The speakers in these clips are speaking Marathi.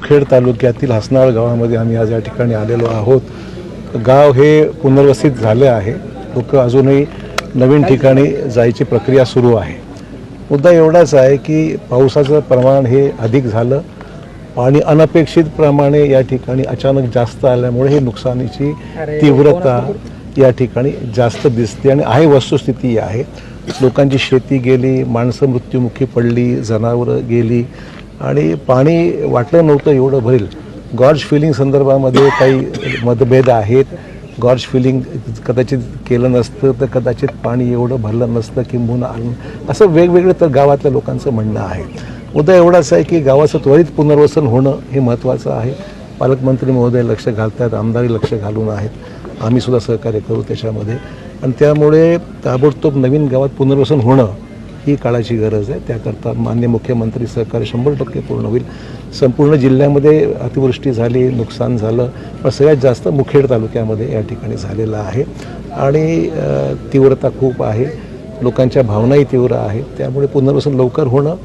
मुखेड तालुक्यातील हसनाळ गावामध्ये आम्ही आज या ठिकाणी आलेलो आहोत. गाव हे पुनर्वसित झाले आहे. लोक अजूनही नवीन ठिकाणी जायची प्रक्रिया सुरू आहे. मुद्दा एवढाच आहे की पावसाचं प्रमाण हे अधिक झालं आणि अनपेक्षित प्रमाणे या ठिकाणी अचानक जास्त आल्यामुळे हे नुकसानीची तीव्रता या ठिकाणी जास्त दिसते आणि आहे वस्तुस्थिती आहे. लोकांची शेती गेली, माणसं मृत्युमुखी पडली, जनावरं गेली आणि पाणी वाटलं नव्हतं एवढं भरेल. गॉर्ज फिलिंग संदर्भामध्ये काही मतभेद आहेत. गॉर्ज फिलिंग कदाचित केलं नसतं तर कदाचित पाणी एवढं भरलं नसतं किंबहुना असं वेगवेगळं तर गावातल्या लोकांचं म्हणणं आहे. मुद्दा एवढाच आहे की गावाचं त्वरित पुनर्वसन होणं हे महत्त्वाचं आहे. पालकमंत्री महोदय लक्ष घालत आहेत, आमदारही लक्ष घालून आहेत, आम्हीसुद्धा सहकार्य करू त्याच्यामध्ये. आणि त्यामुळे ताबडतोब नवीन गावात पुनर्वसन होणं ही काळाची गरज आहे. त्याकरता माननीय मुख्यमंत्री सहकार्य 100% पूर्ण होईल. संपूर्ण जिल्ह्यामध्ये अतिवृष्टी झाली, नुकसान झालं, पण सगळ्यात जास्त मुखेड तालुक्यामध्ये या ठिकाणी झालेलं आहे आणि तीव्रता खूप आहे. लोकांच्या भावनाही तीव्र आहेत. त्यामुळे पुनर्वसन लवकर होणं,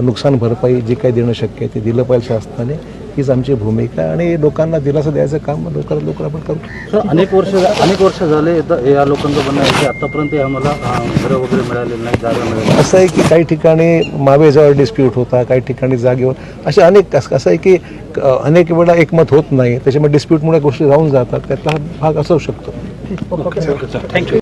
नुकसान भरपाई जे काही देणं शक्य आहे ते दिलं पाहिजे शासनाने, हीच आमची भूमिका आहे आणि लोकांना दिलासा द्यायचं काम लवकरात लवकर आपण करू. सर, अनेक वर्ष झाले या लोकांचं म्हणणं आहे की आतापर्यंत आम्हाला घरं वगैरे मिळालेली नाही, जागा मिळाली. असं आहे की काही ठिकाणी मावेजावर डिस्प्यूट होता, काही ठिकाणी जागेवर असे अनेक असं आहे की अनेक वेळा एकमत होत नाही. त्याच्यामुळे डिस्प्यूटमुळे गोष्टी राहून जातात. त्यातला भाग असू शकतो. थँक्यू.